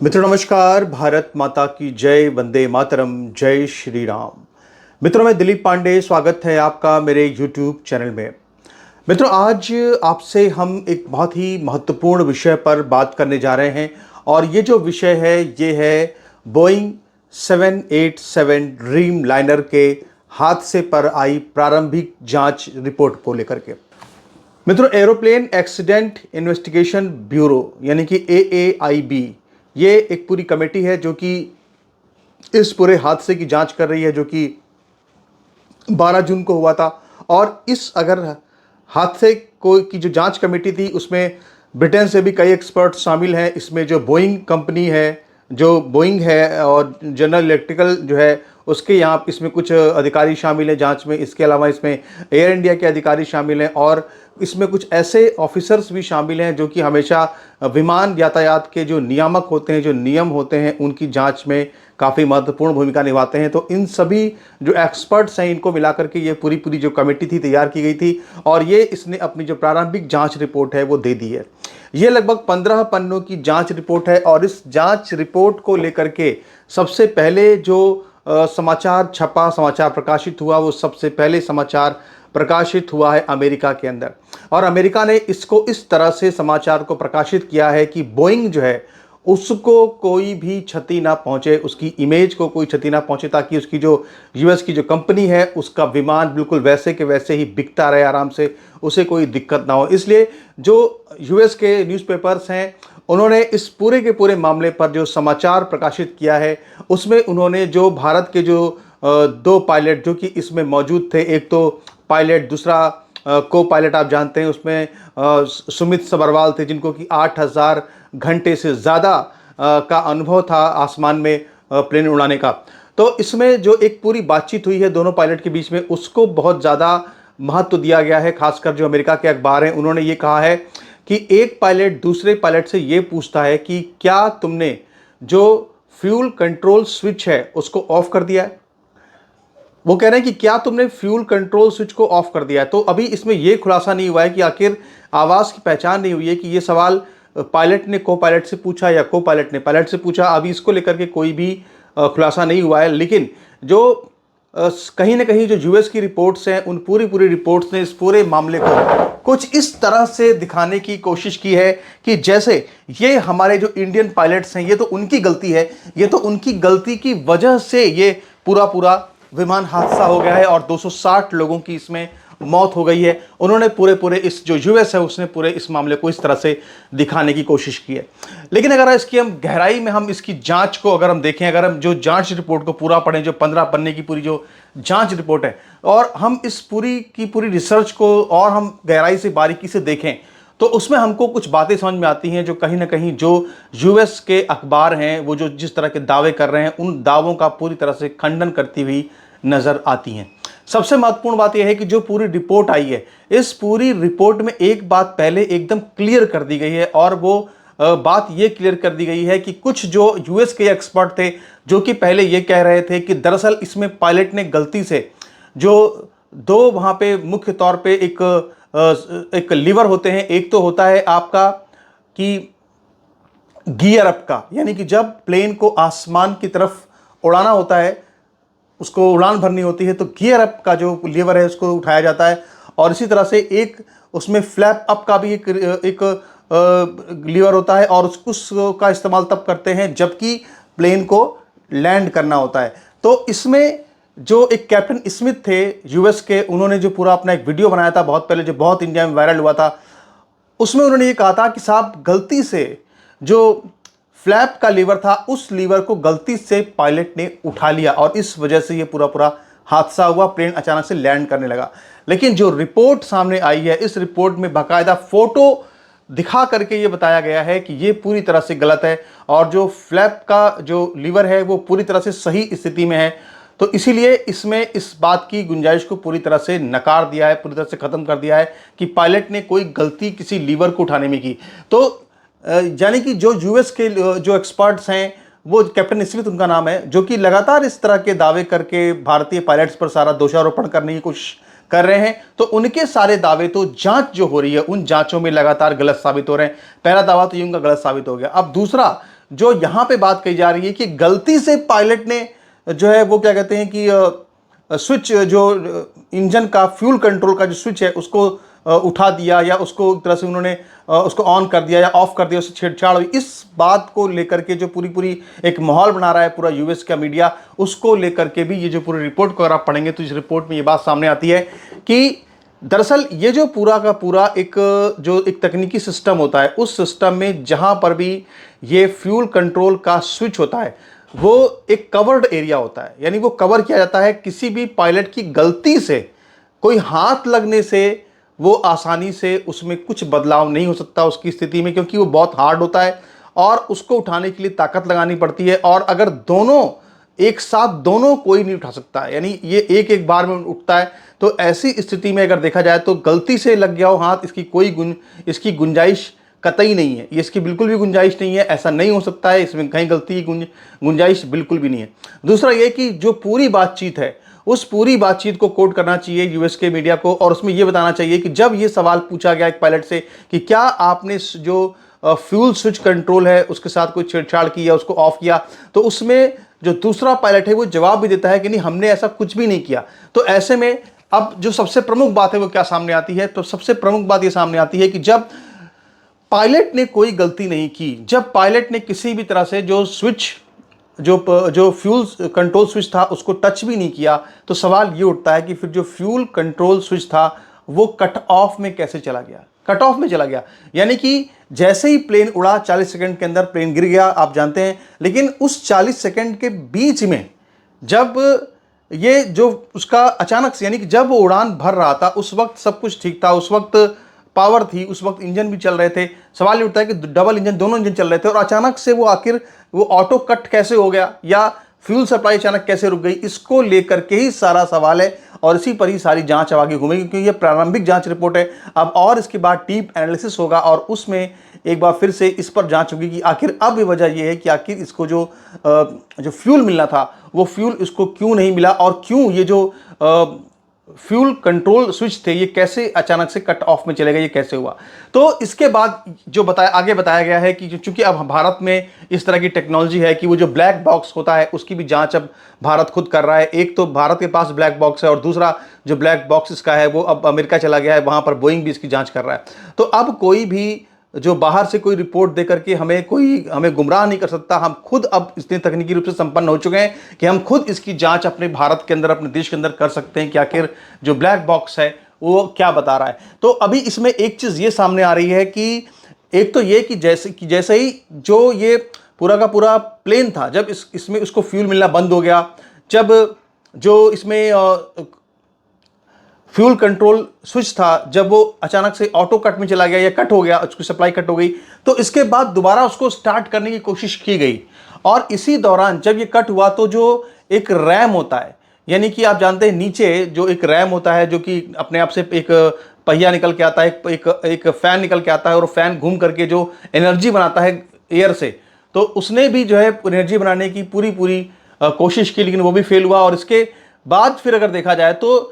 मित्रों नमस्कार। भारत माता की जय, वंदे मातरम, जय श्री राम। मित्रों मैं दिलीप पांडे, स्वागत है आपका मेरे यूट्यूब चैनल में। मित्रों आज आपसे हम एक बहुत ही महत्वपूर्ण विषय पर बात करने जा रहे हैं और ये जो विषय है ये है बोइंग 787 ड्रीम लाइनर के हादसे पर आई प्रारंभिक जांच रिपोर्ट को लेकर के। मित्रों एरोप्लेन एक्सीडेंट इन्वेस्टिगेशन ब्यूरो यानी कि AAIB ये एक पूरी कमेटी है जो कि इस पूरे हादसे की जांच कर रही है, जो कि 12 जून को हुआ था। और इस अगर हादसे को की जो जांच कमेटी थी उसमें ब्रिटेन से भी कई एक्सपर्ट शामिल हैं। इसमें जो बोइंग कंपनी है, जो बोइंग है और जनरल इलेक्ट्रिकल जो है उसके यहाँ इसमें कुछ अधिकारी शामिल हैं जांच में। इसके अलावा इसमें एयर इंडिया के अधिकारी शामिल हैं और इसमें कुछ ऐसे ऑफिसर्स भी शामिल हैं जो कि हमेशा विमान यातायात के जो नियामक होते हैं, जो नियम होते हैं, उनकी जांच में काफ़ी महत्वपूर्ण भूमिका निभाते हैं। तो इन सभी जो एक्सपर्ट्स हैं इनको मिलाकर के ये पूरी जो कमेटी थी तैयार की गई थी और ये इसने अपनी जो प्रारंभिक जांच रिपोर्ट है वो दे दी है। ये लगभग 15 पन्नों की जांच रिपोर्ट है और इस जांच रिपोर्ट को लेकर के सबसे पहले जो समाचार छपा, समाचार प्रकाशित हुआ, वो सबसे पहले समाचार प्रकाशित हुआ है अमेरिका के अंदर। और अमेरिका ने इसको इस तरह से समाचार को प्रकाशित किया है कि बोइंग जो है उसको कोई भी क्षति ना पहुंचे, उसकी इमेज को कोई क्षति ना पहुंचे, ताकि उसकी जो यूएस की जो कंपनी है उसका विमान बिल्कुल वैसे के वैसे ही बिकता रहे आराम से, उसे कोई दिक्कत ना हो। इसलिए जो यूएस के न्यूज़पेपर्स हैं उन्होंने इस पूरे के पूरे मामले पर जो समाचार प्रकाशित किया है उसमें उन्होंने जो भारत के जो दो पायलट जो कि इसमें मौजूद थे, एक तो पायलट, दूसरा को पायलट आप जानते हैं उसमें सुमित सबरवाल थे जिनको कि 8000 घंटे से ज़्यादा का अनुभव था आसमान में प्लेन उड़ाने का। तो इसमें जो एक पूरी बातचीत हुई है दोनों पायलट के बीच में उसको बहुत ज़्यादा महत्व दिया गया है। खासकर जो अमेरिका के अखबार हैं उन्होंने ये कहा है कि एक पायलट दूसरे पायलट से ये पूछता है कि क्या तुमने जो फ्यूल कंट्रोल स्विच है उसको ऑफ कर दिया है। वो कह रहे हैं कि क्या तुमने फ्यूल कंट्रोल स्विच को ऑफ कर दिया है। तो अभी इसमें यह खुलासा नहीं हुआ है कि आखिर आवाज़ की पहचान नहीं हुई है कि ये सवाल पायलट ने को पायलट से पूछा या को पायलट ने पायलट से पूछा। अभी इसको लेकर के कोई भी खुलासा नहीं हुआ है। लेकिन जो कहीं ना कहीं जो यूएस की रिपोर्ट्स हैं उन पूरी रिपोर्ट्स ने इस पूरे मामले को कुछ इस तरह से दिखाने की कोशिश की है कि जैसे ये हमारे जो इंडियन पायलट्स हैं ये तो उनकी गलती है, ये तो उनकी गलती की वजह से ये पूरा विमान हादसा हो गया है और 260 लोगों की इसमें मौत हो गई है। उन्होंने पूरे इस जो यूएस है उसने पूरे इस मामले को इस तरह से दिखाने की कोशिश की है। लेकिन अगर इसकी हम गहराई में हम इसकी जांच को अगर हम देखें, अगर हम जो जांच रिपोर्ट को पूरा पढ़ें, जो 15 पन्ने की पूरी जो जांच रिपोर्ट है, और हम इस पूरी की पूरी रिसर्च को और हम गहराई से बारीकी से देखें तो उसमें हमको कुछ बातें समझ में आती हैं जो कहीं ना कहीं जो यूएस के अखबार हैं वो जो जिस तरह के दावे कर रहे हैं उन दावों का पूरी तरह से खंडन करती हुई नजर आती हैं। सबसे महत्वपूर्ण बात यह है कि जो पूरी रिपोर्ट आई है इस पूरी रिपोर्ट में एक बात पहले एकदम क्लियर कर दी गई है और वो बात ये क्लियर कर दी गई है कि कुछ जो यूएस के एक्सपर्ट थे जो कि पहले ये कह रहे थे कि दरअसल इसमें पायलट ने गलती से जो दो वहाँ पे मुख्य तौर पे एक लीवर होते हैं, एक तो होता है आपका कि गियर अप का, यानी कि जब प्लेन को आसमान की तरफ उड़ाना होता है, उसको उड़ान भरनी होती है तो गियर अप का जो लीवर है उसको उठाया जाता है। और इसी तरह से एक उसमें फ्लैप अप का भी एक लीवर होता है और उसका इस्तेमाल तब करते हैं जबकि प्लेन को लैंड करना होता है। तो इसमें जो एक कैप्टन स्मिथ थे यूएस के, उन्होंने जो पूरा अपना एक वीडियो बनाया था बहुत पहले, जो बहुत इंडिया में वायरल हुआ था, उसमें उन्होंने ये कहा था कि साहब गलती से जो फ्लैप का लीवर था उस लीवर को गलती से पायलट ने उठा लिया और इस वजह से ये पूरा हादसा हुआ, प्लेन अचानक से लैंड करने लगा। लेकिन जो रिपोर्ट सामने आई है इस रिपोर्ट में बाकायदा फोटो दिखा करके ये बताया गया है कि ये पूरी तरह से गलत है और जो फ्लैप का जो लीवर है वो पूरी तरह से सही स्थिति में है। तो इसीलिए इसमें इस बात की गुंजाइश को पूरी तरह से नकार दिया है, पूरी तरह से ख़त्म कर दिया है कि पायलट ने कोई गलती किसी लीवर को उठाने में की। तो यानी कि जो यूएस के जो एक्सपर्ट्स हैं वो कैप्टन स्मिथ उनका नाम है, जो कि लगातार इस तरह के दावे करके भारतीय पायलट्स पर सारा दोषारोपण करने की कोशिश कर रहे हैं। तो उनके सारे दावे तो जांच जो हो रही है उन जांचों में लगातार गलत साबित हो रहे हैं। पहला दावा तो ये उनका गलत साबित हो गया। अब दूसरा जो यहाँ पे बात कही जा रही है कि गलती से पायलट ने जो है वो क्या कहते हैं कि स्विच जो इंजन का फ्यूल कंट्रोल का जो स्विच है उसको उठा दिया, या उसको एक तरह से उन्होंने उसको ऑन कर दिया या ऑफ कर दिया, उससे छेड़छाड़ हुई। इस बात को लेकर के जो पूरी पूरी एक माहौल बना रहा है पूरा यूएस का मीडिया, उसको लेकर के भी ये जो पूरी रिपोर्ट को अगर आप पढ़ेंगे तो इस रिपोर्ट में ये बात सामने आती है कि दरअसल ये जो पूरा का पूरा एक तकनीकी सिस्टम होता है, उस सिस्टम में जहां पर भी ये फ्यूल कंट्रोल का स्विच होता है वो एक कवर्ड एरिया होता है, यानी वो कवर किया जाता है। किसी भी पायलट की गलती से कोई हाथ लगने से वो आसानी से उसमें कुछ बदलाव नहीं हो सकता उसकी स्थिति में, क्योंकि वो बहुत हार्ड होता है और उसको उठाने के लिए ताकत लगानी पड़ती है। और अगर दोनों एक साथ दोनों कोई नहीं उठा सकता, यानी ये एक एक बार में उठता है, तो ऐसी स्थिति में अगर देखा जाए तो गलती से लग गया हो हाथ, इसकी गुंजाइश कतई नहीं है, ये इसकी बिल्कुल भी गुंजाइश नहीं है, ऐसा नहीं हो सकता है, इसमें कहीं गलती की गुंजाइश बिल्कुल भी नहीं है। दूसरा ये कि जो पूरी बातचीत है उस पूरी बातचीत को कोट करना चाहिए यूएस के मीडिया को, और उसमें यह बताना चाहिए कि जब ये सवाल पूछा गया एक पायलट से कि क्या आपने जो फ्यूल स्विच कंट्रोल है उसके साथ कोई छेड़छाड़ की या उसको ऑफ किया, तो उसमें जो दूसरा पायलट है वो जवाब भी देता है कि नहीं, हमने ऐसा कुछ भी नहीं किया। तो ऐसे में अब जो सबसे प्रमुख बात है वो क्या सामने आती है, तो सबसे प्रमुख बात ये सामने आती है कि जब पायलट ने कोई गलती नहीं की, जब पायलट ने किसी भी तरह से जो स्विच जो फ्यूल कंट्रोल स्विच था उसको टच भी नहीं किया, तो सवाल ये उठता है कि फिर जो फ्यूल कंट्रोल स्विच था वो कट ऑफ में कैसे चला गया, कट ऑफ में चला गया। यानी कि जैसे ही प्लेन उड़ा 40 सेकंड के अंदर प्लेन गिर गया, आप जानते हैं, लेकिन उस 40 सेकंड के बीच में जब ये जो उसका अचानक से, यानी कि जब वो उड़ान भर रहा था उस वक्त सब कुछ ठीक था, उस वक्त पावर थी, उस वक्त इंजन भी चल रहे थे। सवाल ये उठता है कि डबल इंजन, दोनों इंजन चल रहे थे और अचानक से वो आखिर वो ऑटो कट कैसे हो गया या फ्यूल सप्लाई अचानक कैसे रुक गई, इसको लेकर के ही सारा सवाल है और इसी पर ही सारी जांच अब आगे घूमेगी, क्योंकि ये प्रारंभिक जांच रिपोर्ट है। अब और इसके बाद डीप एनालिसिस होगा और उसमें एक बार फिर से इस पर जांच होगी कि आखिर अब वजह यह है कि आखिर इसको जो फ्यूल मिलना था वो फ्यूल इसको क्यों नहीं मिला, और क्यों ये जो फ्यूल कंट्रोल स्विच थे ये कैसे अचानक से कट ऑफ में चले गए, ये कैसे हुआ। तो इसके बाद जो आगे बताया गया है कि चूंकि अब भारत में इस तरह की टेक्नोलॉजी है कि वो जो ब्लैक बॉक्स होता है उसकी भी जांच अब भारत खुद कर रहा है। एक तो भारत के पास ब्लैक बॉक्स है और दूसरा जो ब्लैक बॉक्स इसका है वो अब अमेरिका चला गया है, वहां पर बोइंग भी इसकी जांच कर रहा है। तो अब कोई भी जो बाहर से कोई रिपोर्ट देकर के हमें गुमराह नहीं कर सकता। हम खुद अब इतने तकनीकी रूप से संपन्न हो चुके हैं कि हम खुद इसकी जांच अपने भारत के अंदर, अपने देश के अंदर कर सकते हैं कि आखिर जो ब्लैक बॉक्स है वो क्या बता रहा है। तो अभी इसमें एक चीज ये सामने आ रही है कि एक तो ये कि जैसे ही जो ये पूरा का पूरा प्लेन था, जब इसमें उसको फ्यूल मिलना बंद हो गया, जब जो इसमें फ्यूल कंट्रोल स्विच था जब वो अचानक से ऑटो कट में चला गया या कट हो गया, उसकी सप्लाई कट हो गई, तो इसके बाद दोबारा उसको स्टार्ट करने की कोशिश की गई। और इसी दौरान जब ये कट हुआ तो जो एक रैम होता है, यानी कि आप जानते हैं नीचे जो एक रैम होता है जो कि अपने आप से एक पहिया निकल के आता है, एक फैन निकल के आता है और फैन घूम करके जो एनर्जी बनाता है एयर से, तो उसने भी जो है एनर्जी बनाने की पूरी कोशिश की, लेकिन वो भी फेल हुआ। और इसके बाद फिर अगर देखा जाए तो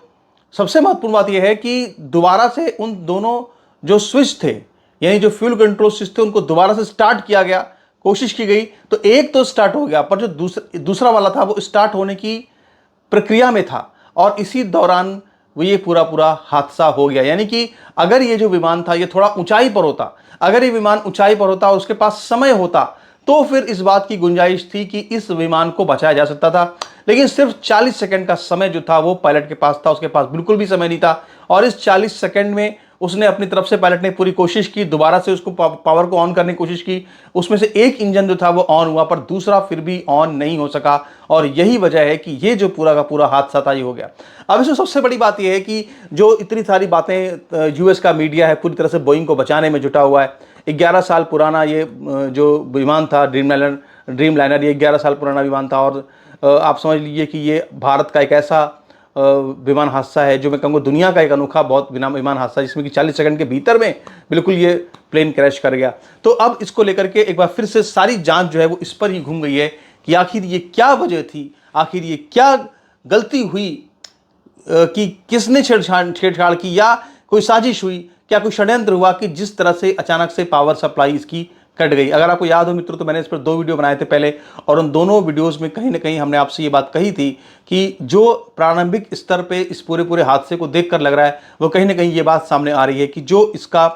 सबसे महत्वपूर्ण बात यह है कि दोबारा से उन दोनों जो स्विच थे, यानी जो फ्यूल कंट्रोल स्विच थे, उनको दोबारा से स्टार्ट किया गया, कोशिश की गई, तो एक तो स्टार्ट हो गया, पर जो दूसरा वाला था वो स्टार्ट होने की प्रक्रिया में था और इसी दौरान वो ये पूरा हादसा हो गया। यानी कि अगर ये जो विमान था ये थोड़ा ऊंचाई पर होता, अगर ये विमान ऊंचाई पर होता और उसके पास समय होता तो फिर इस बात की गुंजाइश थी कि इस विमान को बचाया जा सकता था। लेकिन सिर्फ 40 सेकंड का समय जो था वो पायलट के पास था, उसके पास बिल्कुल भी समय नहीं था। और इस 40 सेकंड में उसने अपनी तरफ से, पायलट ने पूरी कोशिश की, दोबारा से उसको पावर को ऑन करने की कोशिश की। उसमें से एक इंजन जो था वो ऑन हुआ पर दूसरा फिर भी ऑन नहीं हो सका और यही वजह है कि ये जो पूरा का पूरा हादसा था ये हो गया। अब इसमें सबसे बड़ी बात यह है कि जो इतनी सारी बातें यूएस का मीडिया है पूरी तरह से बोइंग को बचाने में जुटा हुआ है। 11 साल पुराना ये जो विमान था ड्रीम लाइनर, ये 11 साल पुराना विमान था और आप समझ लीजिए कि ये भारत का एक ऐसा विमान हादसा है जो मैं कहूँगा दुनिया का एक अनोखा बहुत विमान हादसा, जिसमें कि 40 सेकंड के भीतर में बिल्कुल ये प्लेन क्रैश कर गया। तो अब इसको लेकर के एक बार फिर से सारी जांच जो है वो इस पर ही घूम गई है कि आखिर ये क्या वजह थी, आखिर ये क्या गलती हुई, कि किसने छेड़छाड़ की या कोई साजिश हुई, क्या कोई षड्यंत्र हुआ कि जिस तरह से अचानक से पावर सप्लाई इसकी कट गई। अगर आपको याद हो मित्रों तो मैंने इस पर 2 वीडियो बनाए थे पहले, और उन दोनों वीडियोस में कहीं ना कहीं हमने आपसे ये बात कही थी कि जो प्रारंभिक स्तर पे इस पूरे हादसे को देखकर लग रहा है, वो कहीं ना कहीं ये बात सामने आ रही है कि जो इसका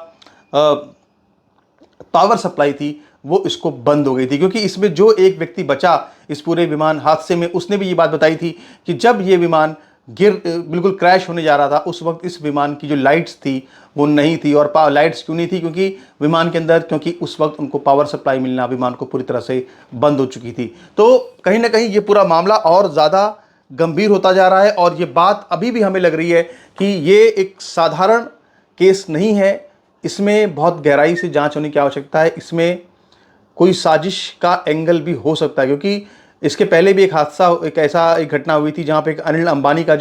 पावर सप्लाई थी वो इसको बंद हो गई थी। क्योंकि इसमें जो एक व्यक्ति बचा इस पूरे विमान हादसे में, उसने भी ये बात बताई थी कि जब ये विमान बिल्कुल क्रैश होने जा रहा था, उस वक्त इस विमान की जो लाइट्स थी वो नहीं थी। और लाइट्स क्यों नहीं थी? क्योंकि विमान के अंदर, क्योंकि उस वक्त उनको पावर सप्लाई मिलना विमान को पूरी तरह से बंद हो चुकी थी। तो कहीं ना कहीं ये पूरा मामला और ज़्यादा गंभीर होता जा रहा है, और ये बात अभी भी हमें लग रही है कि ये एक साधारण केस नहीं है, इसमें बहुत गहराई से जांच होने की आवश्यकता है। इसमें कोई साजिश का एंगल भी हो सकता है, क्योंकि इसके पहले भी एक हादसा, एक घटना हुई थी जहां पे एक अनिल अंबानी का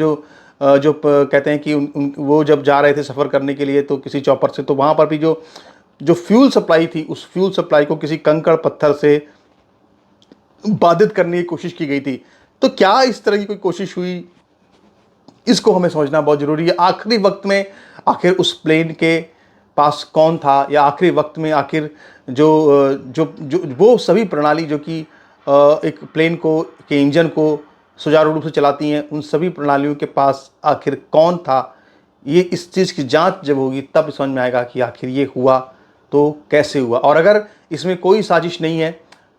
कहते हैं कि वो जब जा रहे थे सफ़र करने के लिए तो किसी चौपर से, तो वहाँ पर भी जो फ्यूल सप्लाई थी, उस फ्यूल सप्लाई को किसी कंकड़ पत्थर से बाधित करने की कोशिश की गई थी। तो क्या इस तरह की कोई कोशिश हुई? इसको हमें समझना बहुत ज़रूरी है। आखिरी वक्त में आखिर उस प्लेन के पास कौन था, या आखिरी वक्त में आखिर जो जो जो वो सभी प्रणाली जो कि एक प्लेन के इंजन को सुचारू रूप से चलाती हैं, उन सभी प्रणालियों के पास आखिर कौन था? ये इस चीज़ की जांच जब होगी तब समझ में आएगा कि आखिर ये हुआ तो कैसे हुआ। और अगर इसमें कोई साजिश नहीं है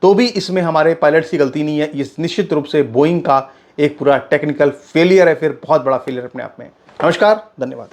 तो भी इसमें हमारे पायलट्स की गलती नहीं है, ये निश्चित रूप से बोइंग का एक पूरा टेक्निकल फेलियर है, फिर बहुत बड़ा फेलियर अपने आप में। नमस्कार, धन्यवाद।